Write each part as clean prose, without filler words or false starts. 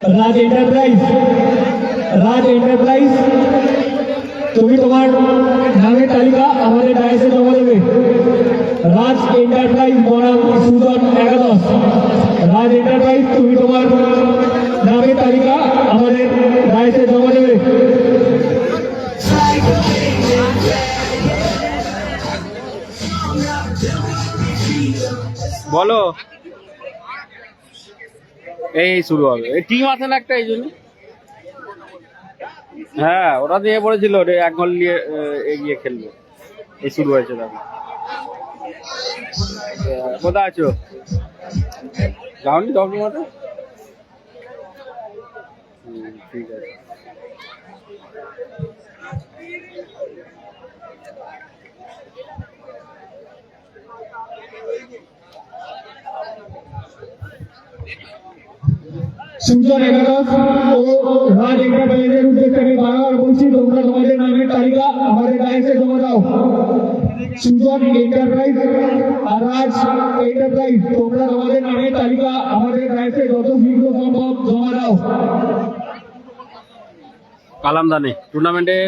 রাজ enterprise, রাজ enterprise, তুমি তোমার নামের তালিকা আমাদের ডায়াসে জমা দেবে। রাজ এন্টারপ্রাইজ বনাম সুজন একাদশ। রাজ এন্টারপ্রাইজ, তুমি তোমার নামের তালিকা আমাদের ডায়াসে জমা দেবে। বলো, এই শুরু হবে। এই টিম আছে না একটা, এই জন্য। হ্যাঁ, ওরা দিয়ে পড়েছিল এক গোল নিয়ে এগিয়ে খেলবে। এই শুরু হয়েছে। দেখো কোথায় আছো? যাওনি দমদমাতে? ঠিক আছে। সুজন একাদশ ও রাজ এন্টারপ্রাইজের উদ্দেশ্যে আমি বারবার বলছি, তোমরা তোমাদের নামের তালিকা আমাদের ডায়াসে জমা দাও। সুজন এন্টারপ্রাইজ আর রাজ এন্টারপ্রাইজ, তোমরা তোমাদের নামের তালিকা আমাদের ডায়াসে যত শীঘ্র সম্ভব জমা দাও। কালামদানি টুর্নামেন্টের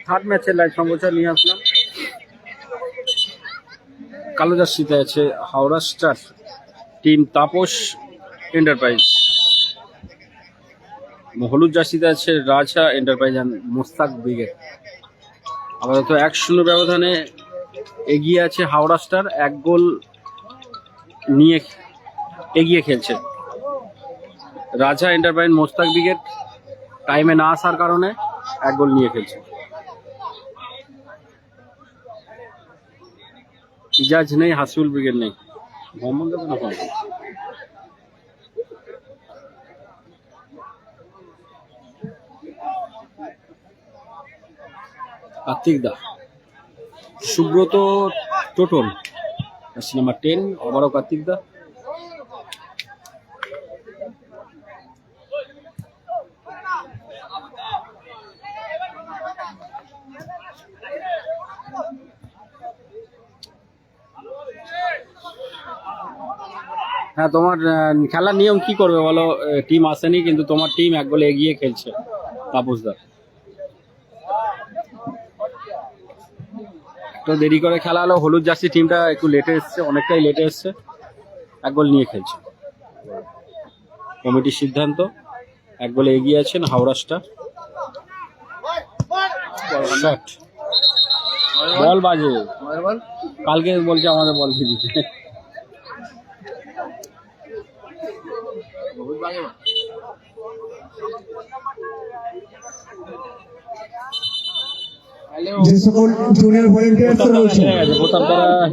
থার্ড ম্যাচের লাইভ সম্প্রচার নিয়ে আসলাম। কালো জার্সিতে আছে Howrah star team Tapas enterprise, হলুদ জার্সিতে আছে রাজা এন্টারপ্রাইজ অ্যান্ড মোস্তাক ব্রিগেড। আপাতত 1-0 ব্যবধানে এগিয়ে আছে হাওড়া স্টার, 1 গোল নিয়ে এগিয়ে খেলছে। রাজা এন্টারপ্রাইজ মোস্তাক ব্রিগেড টাইমে না আসার কারণে 1 গোল নিয়ে খেলছে। ইজাজ নেই, হাসিবুল ব্রিগেড নেই। কার্তিক দা, সুব্রত টোটন নাম্বার 10, আবারও কার্তিক দা। হ্যাঁ, তোমার খেলার নিয়ম কি করবে বলো? টিম আসেনি, কিন্তু তোমার টিম 1 গোলে এগিয়ে খেলছে। তাপসদা তো দেরি করে খেলা হলো, হলুদ জার্সি টিমটা একটু লেটে এসছে, অনেকটাই লেটে এসছে, 1 গোল নিয়ে খেলছে। কমিটির সিদ্ধান্ত, 1 গোলে এগিয়ে আছেন হাওড়া স্টার। শট, বল বাজে, কালকে বলছে আমাদের বল দিতে। যে সকল জুনিয়র ভলেন্টিয়ার্স রয়েছে,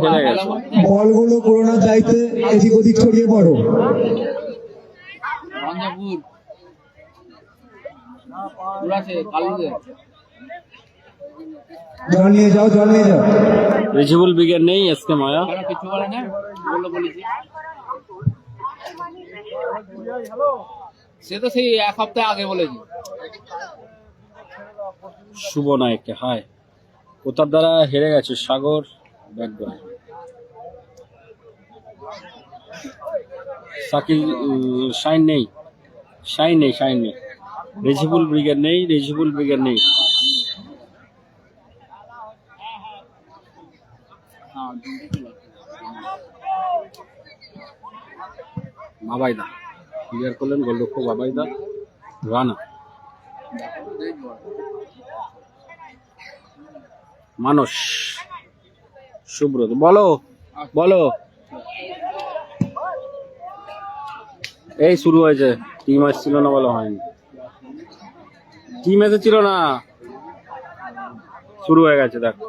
হেরে গেছে। বলগুলো করোনার দায়িত্বে এদিক ওদিক ছড়িয়ে পড়ো। জল নিয়ে যাও, জল নিয়ে যাও। রিজিবুল ব্রিগেড নেই, এসকে মায়া। সে তো সেই 1 সপ্তাহ আগে বলেছি। শুভ নায়ককে হায়, কোথার দ্বারা হেরে গেছে সাগর ব্যাকগ্রাউন্ড। সাকিল শাইন নেই, শাইন নেই, শাইন নেই। রেজিবুল ব্রিগেড নেই, রেজিবুল ব্রিগেড নেই। বাবাইদা ক্লিয়ার করলেন, গোলরক্ষক বাবাইদা। রানা, মানস, সুব্রত। বলো বলো, এই শুরু হয়েছে। টিম এসেছিল না, বলা হয়নি। টিম এসেছিল না, শুরু হয়ে গেছে। দেখো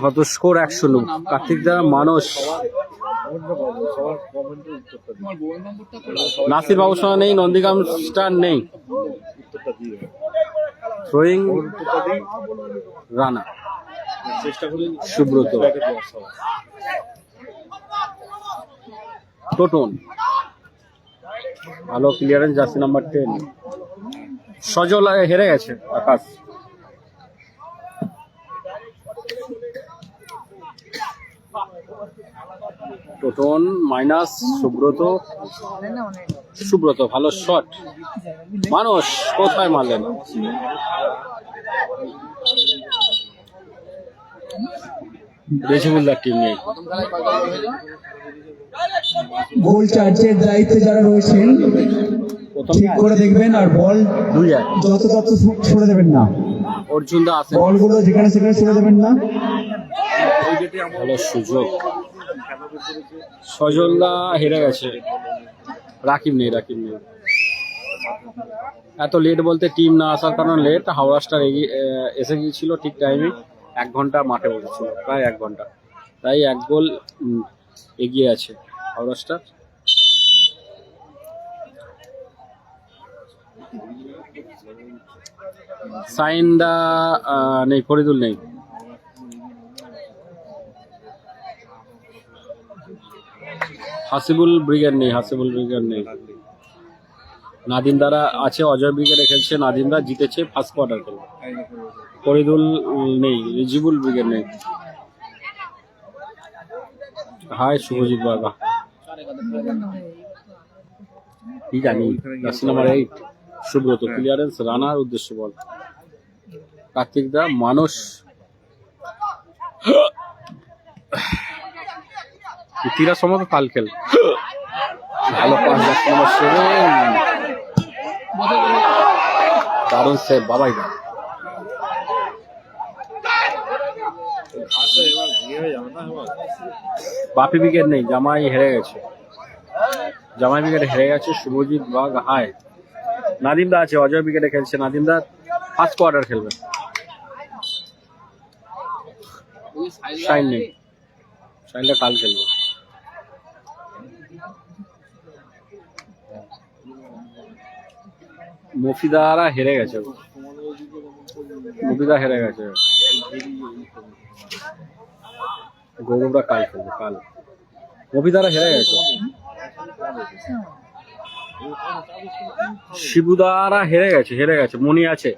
কত স্কোর, 1-0। কার্তিক দা, মানস, নাসির বাবুর সঙ্গে নেই, নন্দীগ্রাম স্টার নেই। থ্রোয়িং রানা, সুব্রত, টোটন, ভালো ক্লিয়ারেন্স, জার্সি নাম্বার 10। সজল হেরে গেছে। আকাশ, টোটন। টোন মাইনাস সুব্রত, সুব্রত ভালো শট, মানুষ কোথায় মারলেন? রেজিবুল্লাহ টিম নেই। গোল চার্জের দায়িত্বে যারা রয়েছেন ঠিক করে দেখবেন, আর বল 2-1 যত ছুড়ে দেবেন না, অর্জুন দা আছে, বলগুলো যেখানে সেখানে ছুড়ে দেবেন না। ভালো সুযোগ। সজল দা হেরে গেছে, রাকিব নেই, রাকিব নেই। এত লেট বলতে টিম না আসার কারণে লেট। হাওড়া স্টার এসে গিয়েছিল ঠিক টাইমে, 1 ঘন্টা মাঠে বসেছিল, প্রায় 1 ঘন্টা, তাই 1 গোল এগিয়ে আছে হাওড়া স্টার। সাইন দা নেই, ফরিদুল নেই। হাসিবুল ব্রিগেড নেই, হাসিবুল ব্রিগেড নেই। নাদিম দ্বারা আছে, অজয় ব্রিগেডে খেলছে, নাদিম দা জিতেছে ফার্স্ট কোয়ার্টার খেলে। ফরিদুল নেই, রিজিবুল ব্রিগেড নেই। হাই শুভজিৎ বাগা, কি জানি। জার্সি নাম্বার 8 সুব্রত, ক্লিয়ারেন্স রানার উদ্দেশ্য বল। কার্তিক দা, মানুষ তিরা সময় কাল খেল, ভালো পাস। জার্সি নাম্বার 7 দারুণ সেভ বাবাই দা। বাপি উইকেট নেই, জামাই হেরে গেছে, জামাই উইকেটে হেরে গেছে। শুভজিৎ বাগ হাই। নাদিম দা আছে, অজয় উইকেটে খেলছে, নাদিম দা ফার্স্ট কোয়ার্টার খেলবে। শাইন নেই, শাইনটা কাল খেলবে। মফিদারা হেরে গেছে, মফিদা হেরে গেছে। গৌরবরা কাল খেলবে, কাল। মফিদারা হেরে গেছে, শিবুদারা হেরে গেছে, হেরে গেছে। মনি আছে,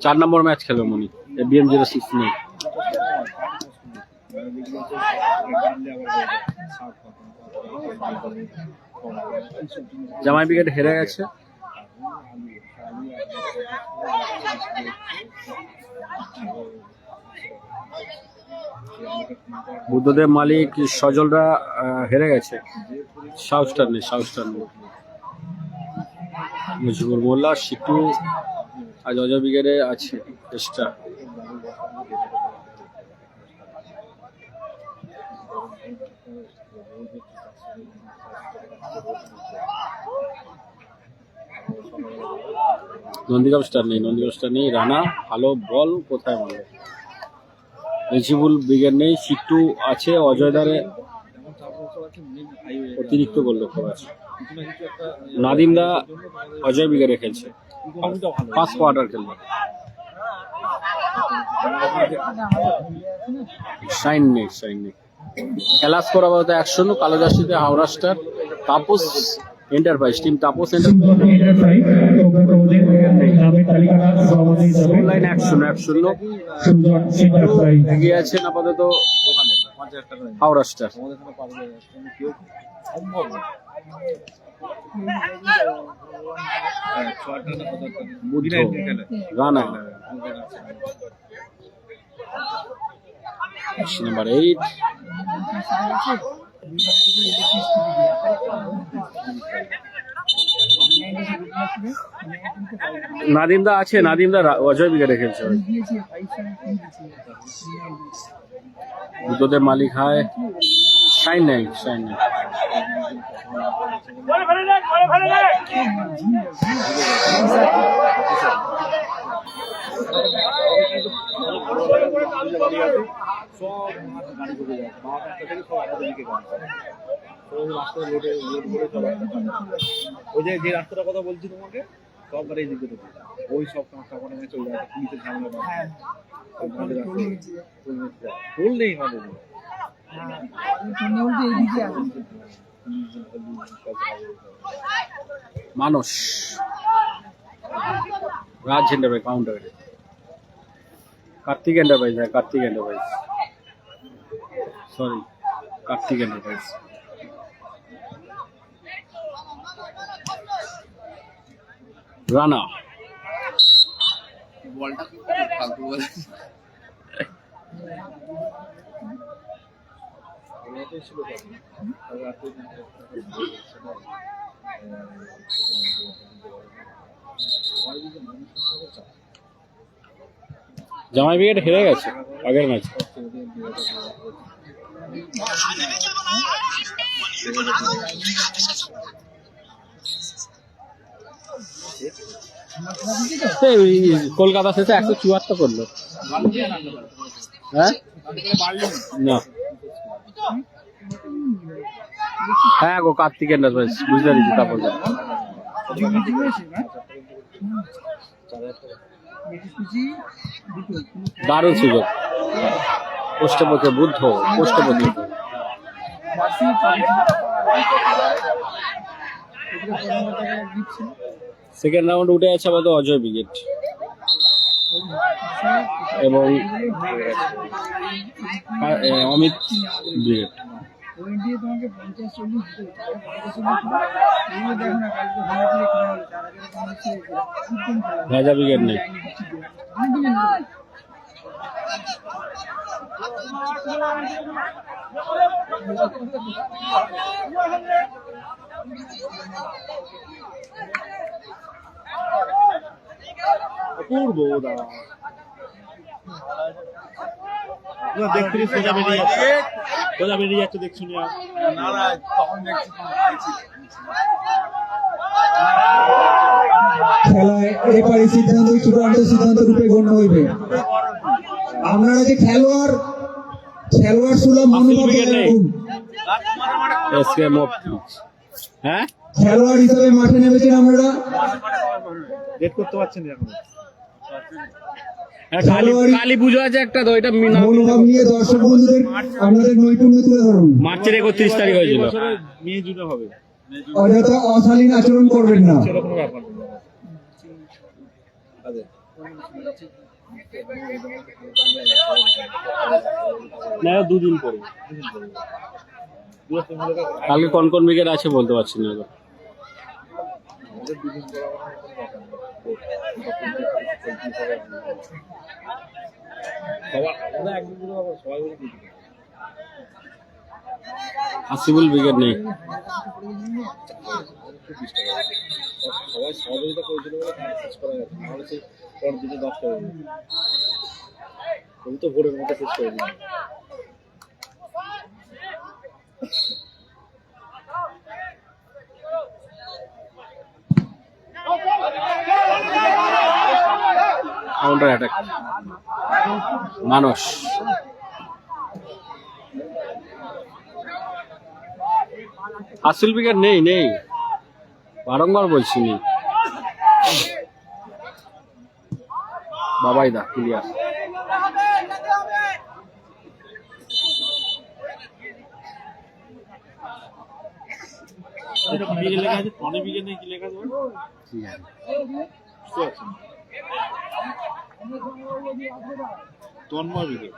4 নম্বর ম্যাচ খেলবে মনি। BM06 নেই। জামাই উইকেট হেরে গেছে। বুদ্ধদেব মালিক, সজলরা হেরে গেছে। সাউথ স্টার নেই, সাউথ স্টার নেই। মুজিবুর মোল্লা, সিটু আজ অজয় ব্রিগেডে আছে চেষ্টা। নন্দীগ্রাম স্টার নেই, নন্দীগ্রাম স্টার নেই। রানা ভালো বল, কোথায় মারবে? রিজিবুল ব্রিগেড নেই, সিটু আছে, অজয় দারে অতিরিক্ত গোল লক্ষ্য আছে। নাদিম দা অজয় ব্রিগেডে খেলছে, ফার্স্ট কোয়ার্টার খেলবে। শাইন নেই, শাইন নেই। খেলা স্কোর আপাতত 1-0 কালো জার্সিতে Howrah star. Tapas enterprise team, Tapas enterprise ওদের নামের তালিকাটা সমাধান হিসাবে লাইন 1-0 সুজন এন্টারপ্রাইজ এগিয়ে আছেন আপাতত হাওড়া স্টার। বুদ্ধ রানা, নাম্বার 8 নাদিম দা আছে, নাদিম দা অজয় ব্রিগেডে খেলছে। বুদ্ধদেব মালিক হাই। শাইন নেই, শাইন নেই। ওই যে রাস্তাটার কথা বলছি তোমাকে, সববার এই দিকে ওই সব কাঁচা চলে যায়, পুলিশের ঝামেলা টোল নেই আমাদের। মানুষ রাজ এন্টারপ্রাইজ কাউন্টার, কার্তিক এন্টারপ্রাইজ, হ্যাঁ Kartik enterprise, sorry Kartik enterprise. Rana বলটা ফালতু বল। জামাই ব্রিগেড হেরে গেছে আগের ম্যাচে। কলকাতা শেষে 174 করলো। হ্যাঁ না, হ্যাঁ গো কার্তিক এন্টারপ্রাইজ বুঝতে পারছি। তারপর দারুণ সুযোগ, পোস্টে বুদ্ধ পোস্টে সেকেন্ড রাউন্ড উঠে আছে আমাদের অজয় ব্রিগেড এবং অমিত ব্রিগেড। রাজা ব্রিগেড নেই। অপূর্ব দাদা দেখতে সোজা বেরিয়ে যাচ্ছে, সোজা বেরিয়ে যাচ্ছে দেখছি না। খেলায় এবারে সিদ্ধান্ত চূড়ান্ত সিদ্ধান্ত রূপে গণ্য হইবে। আপনারা যে খেলোয়াড় সুলভ মনোভাব রাখুন। হ্যাঁ খেলোয়াড় হিসাবে মাঠে নেমেছেন আপনারা। ডেট করতে পারছেন না এখন। কালী পুজো আছে একটা, তো এটা মনোভাব নিয়ে দর্শক বন্ধুদের আপনাদের নৈপুণ্য তুলে ধরুন। মার্চের 31 তারিখ হয়েছিল। মে জুনে হবে। অযথা অশালীন আচরণ করবেন না। সেরকম ব্যাপার না, দুদিন পরে। কালকে কোন কোন উইকেট আছে বলতে পারছি না। আসিবুল উইকেট নেই। সবাই সহযোগিতা করেছিল বলে শেষ করা গেছে, নাহলে সেই পর দিকে 10টা হয়ে যেত। তুমি তো ভোরের মধ্যে শেষ করে দিল। কাউন্টার অ্যাটাক মানস। আসল উইকেট নেই, বারংবার বলছি নেই। বাবাই দা ক্লিয়ার। লেখা আছে টনি বিঘে নেই, কি লেখা আছে তন্ময় বিঘে।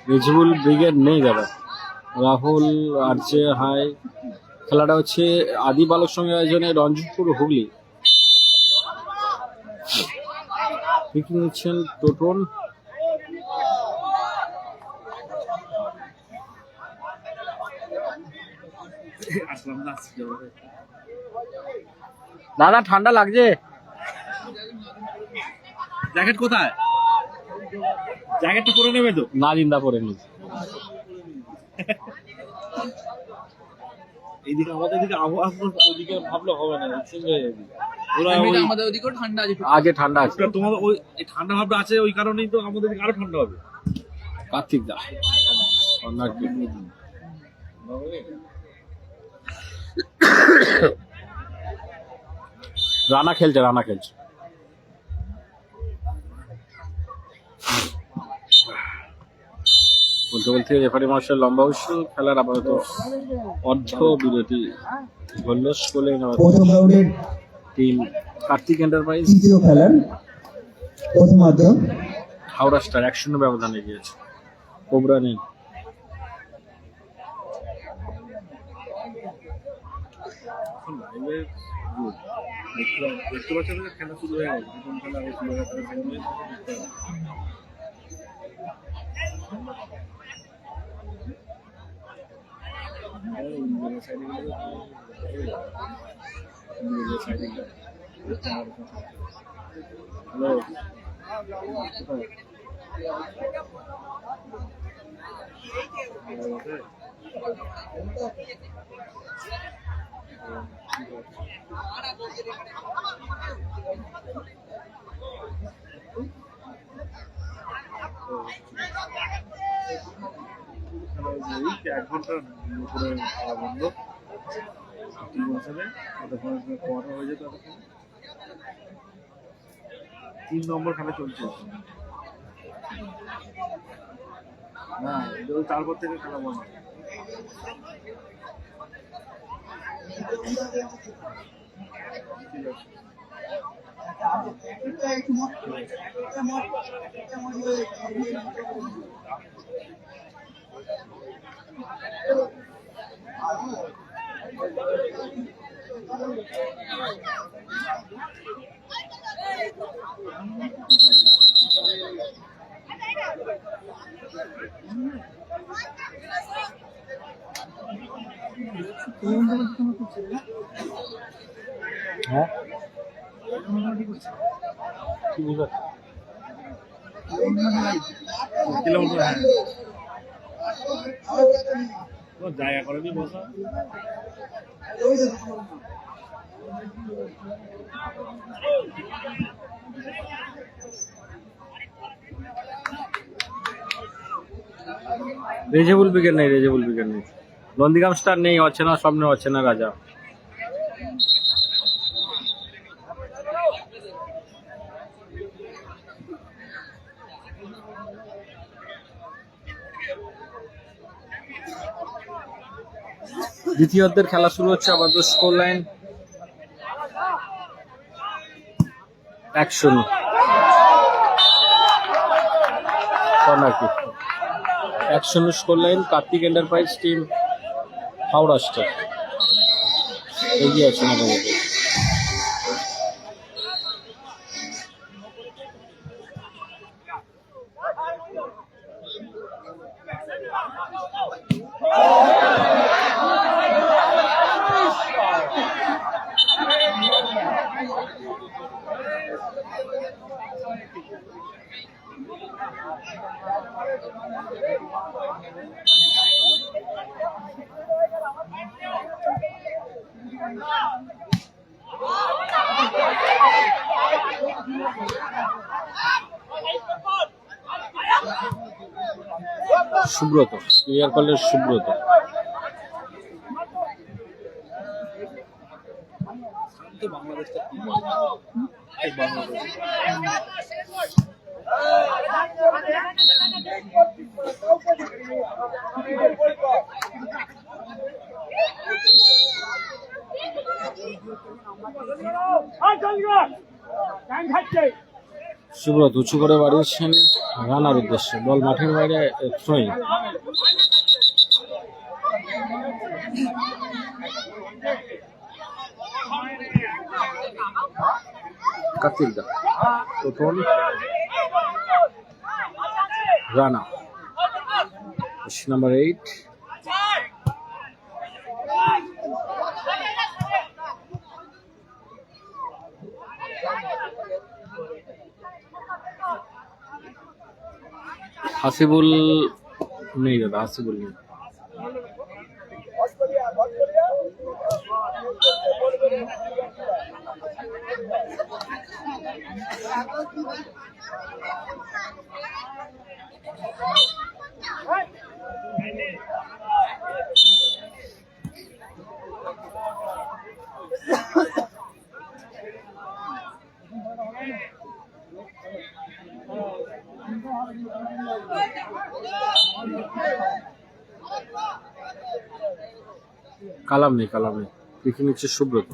রেজিবুল ব্রিগেড নেই দাদা। রাহুল আর্চে হাই। খেলাটা হচ্ছে আদি বালক সঙ্গে আয়োজনে রঞ্জিতপুর হুগলি। পিকিং নিচ্ছেন টোটন। দাদা ঠান্ডা লাগছে। জ্যাকেট কোথায়? জ্যাকেটটা পরে নেবে তো? না জিন্দা পরে নিয়েছি। এইদিকে আমাদের দিকে আবহাওয়া, ওইদিকে ভাবলে হবে না, চেঞ্জ হয়ে যাবে। আমাদের ওদিকেও ঠান্ডা আছে। আগে ঠান্ডা আছে, তোমাদের ওই ঠান্ডা ভাবটা আছে, ওই কারণেই তো আমাদের দিকে আরো ঠান্ডা হবে। কার্তিক দা রানা খেলছে, রানা খেলছে। বলতে বলতে রেফারি মহাশয় লম্বা হুইসেল, খেলার আপাতত অর্ধ বিরতি ঘটল। স্কুলে প্রথম রাউন্ডের টিম কার্তিক এন্টারপ্রাইজ তৃতীয় খেলার প্রথমার্ধ। হাওড়া স্টার 1-0 ব্যবধানে গিয়েছে। কোবরা নেই। দেখতে পাচ্ছেন যে খেলা শুরু হয়ে গেছে, প্রথম খেলা হয়েছিল এক ঘন্টার উপরে খেলা বন্ধ। টিম আসলে ততক্ষণ কোয়ার্টার হয়ে যেত, ততক্ষণ 3 নম্বর খেলা চলছে। না, ওই তারপর থেকে খেলা বন্ধ। ঠিক আছে। হ্যাঁ কি বুঝা কিলোমিটার, হ্যাঁ জায়গা করে দিই বসা। রেজেবুল উইকেট নেই, রেজেবুল উইকেট নেই। নন্দীগ্রাম স্টার নেই, অচেনা স্বপ্নে অচেনা রাজা। দ্বিতীয়ার্ধের খেলা শুরু হচ্ছে। আবার তো score line 1-0 corner kick. 1-0 score line. Kartik enterprise team Howrah star এগিয়ে আছে না বলতে। সুব্রত ক্লিয়ার করলেন, সুব্রত। সুব্রত উঁচু করে বাড়িয়েছেন রানার উদ্দেশ্যে। বল মাঠের বাইরে, থ্রোয়িং। কার্তিক দা প্রথম রানা, নাম্বার 8। হাসিবুল নেই দাদা, হাসিবুল নেই। কালাম নেই দেখে নিচ্ছে সুব্রত।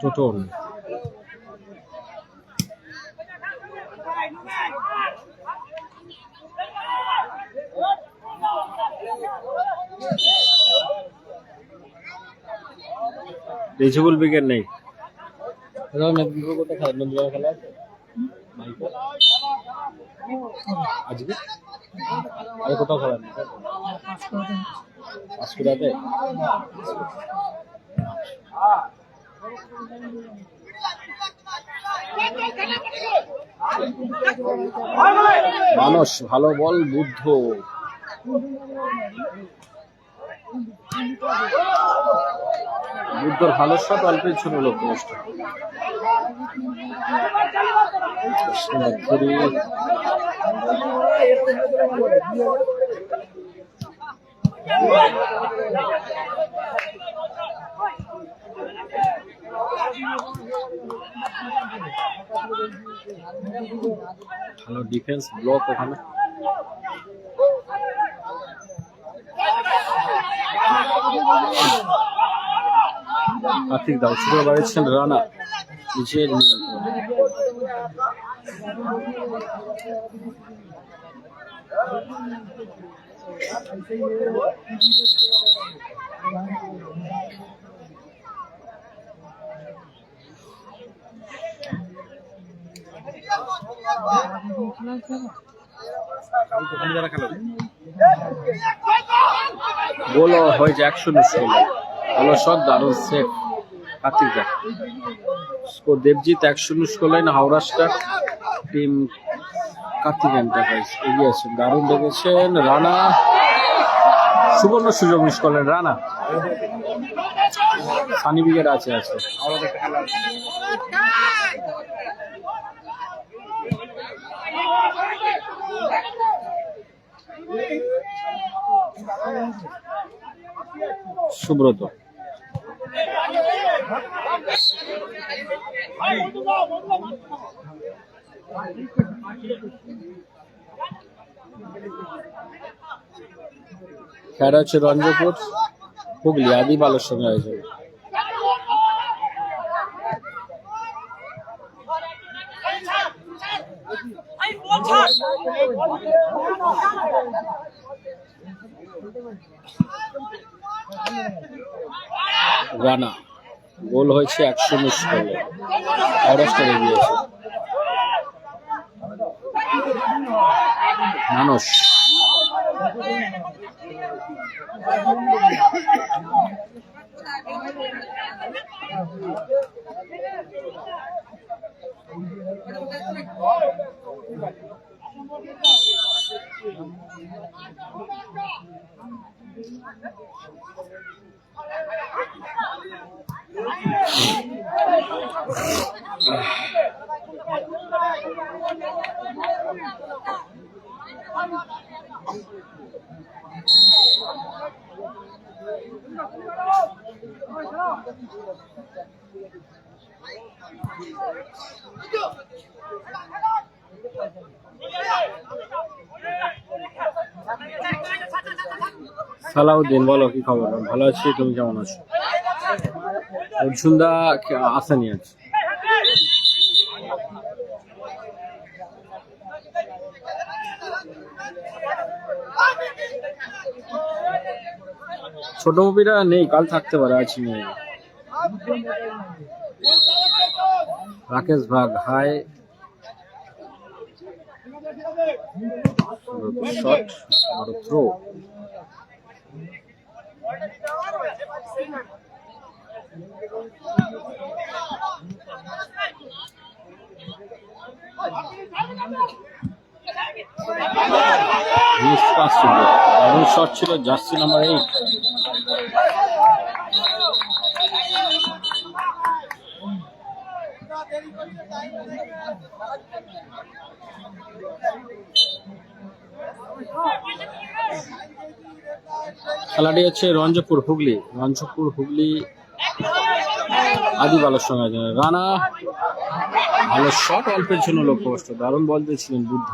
টোটন রিজেবল ব্রিগেড নেই। কোথায় খেলা নন্দীগ্রামে খেলা আছে আজকে আর কোথাও খেলা নেই পাঁশকুড়াতে। মানুষ ভালো বল বুদ্ধ বুদ্ধর ভালো শট অল্পের ছোট লোক অনুষ্ঠান ভালো ডিফেন্স ব্লক ওখানে। কার্তিক দাও শুরু বাড়িয়েছেন রানা নিচের গোল হয়েছে 1-0 ভালো শট দারুণ সেভ কার্তিক দা। Score Debjit 1-0 score line Howrah star team Kartik enterprise এগিয়ে আছেন। দারুণ দেখেছেন রানা সুবর্ণ সুযোগ মিস করলেন রানা। সানি ব্রিগেড আছে সুব্রত খেলা হচ্ছে রঞ্জপুর হুগলি আদি বালের সঙ্গে হয়েছে। রানা গোল হয়েছে 1-0 স্কোরে হাওড়া স্টার এগিয়ে আছে। মানুষ সালাউদ্দিন বলো কি খবর? ভালো আছি, তুমি কেমন আছো? অর্জুনদা আসেনি আজ। ছোট মুভিরা নেই, কাল থাকতে পারে, আজ নেই। রাকেশ ভাগ হাই শট আর থ্রো। দারুণ শট ছিল জার্সি নাম্বার 8। খেলাটি হচ্ছে রঞ্জপুর হুগলি আদি বালক সঙ্গে আছে। রানা ভালো শট, অল্পের জন্য লক্ষ্যভ্রষ্ট। দারুণ বল দিয়েছিলেন বুদ্ধ।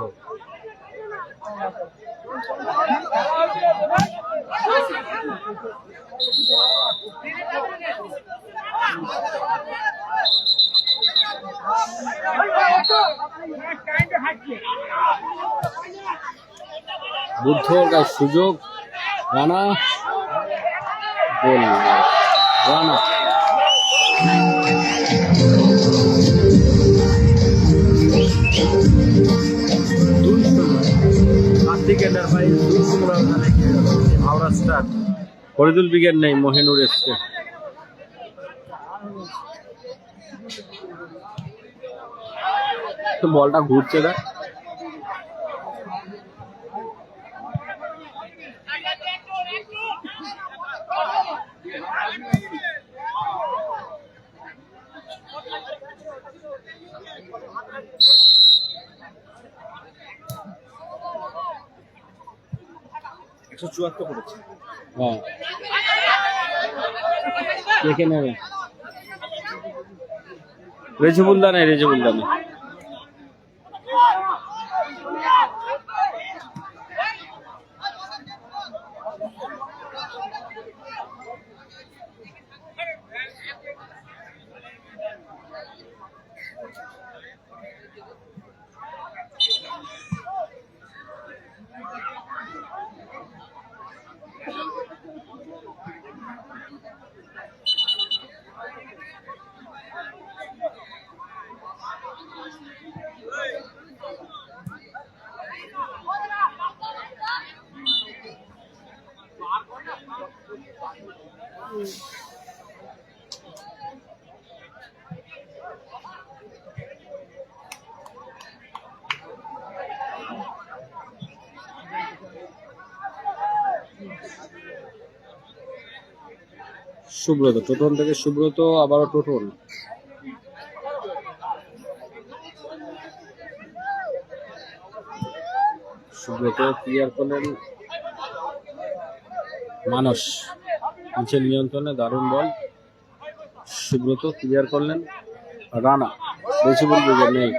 বুদ্ধর কাছে সুযোগ, রানা গোল। রানা কার্তিক এন্টারপ্রাইজ 2-0 ব্যবধানে এগিয়ে গেল। হাওড়া স্টার ফরিদুল ব্রিগেড নেই, মহেনুর এসছে। বলটা ঘুরছে না, হ্যাঁ দেখে নেবে। রেজিবুল্লাহ নেই, রেজিবুল্লাহ নেই। সুব্রত, টোটন থেকে সুব্রত, আবারও টোটন। সুব্রত ক্লিয়ার করলেন, মানস নিচের নিয়ন্ত্রণে, দারুণ বল। সুব্রত ক্লিয়ার করলেন, রানা রেজিবুল ব্রিগেড নেই।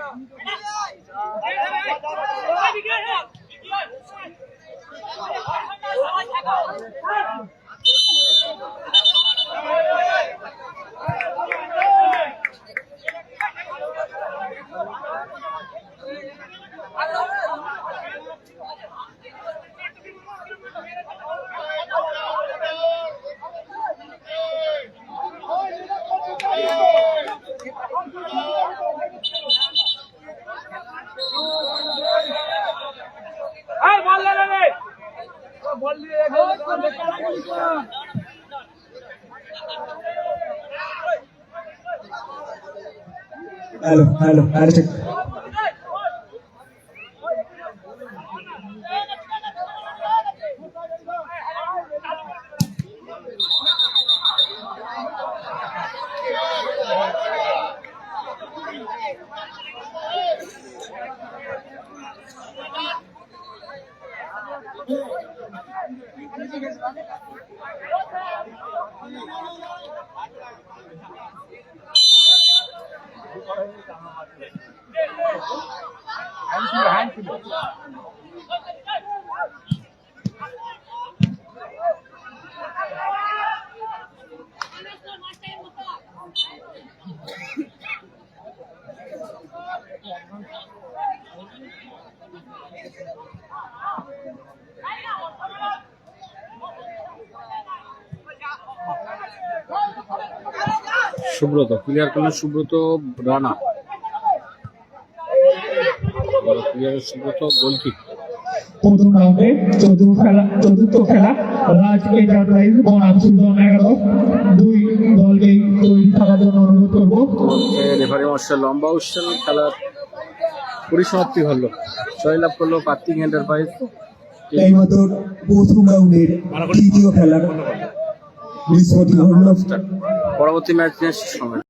হ্যালো ঠিক। সুব্রত ক্লিয়ার করলেন, সুব্রত, রানা ক্লিয়ার, সুব্রত গোলকিক। প্রথম রাউন্ডে চতুর্থ খেলা রাজ এন্টারপ্রাইজ বনাম সুজন 11। দুই দলকেই তৈরি থাকার জন্য অনুরোধ করবো। রেফারি মশাই লম্বা উৎসাহ, খেলার পরিসমাপ্তি হলো। জয়লাভ করলো কার্তিক এন্টারপ্রাইজ। এইমাত্র প্রথম রাউন্ডের তৃতীয় খেলা নিষ্পত্তি হলো। পরবর্তী ম্যাচ নিয়ে সময়।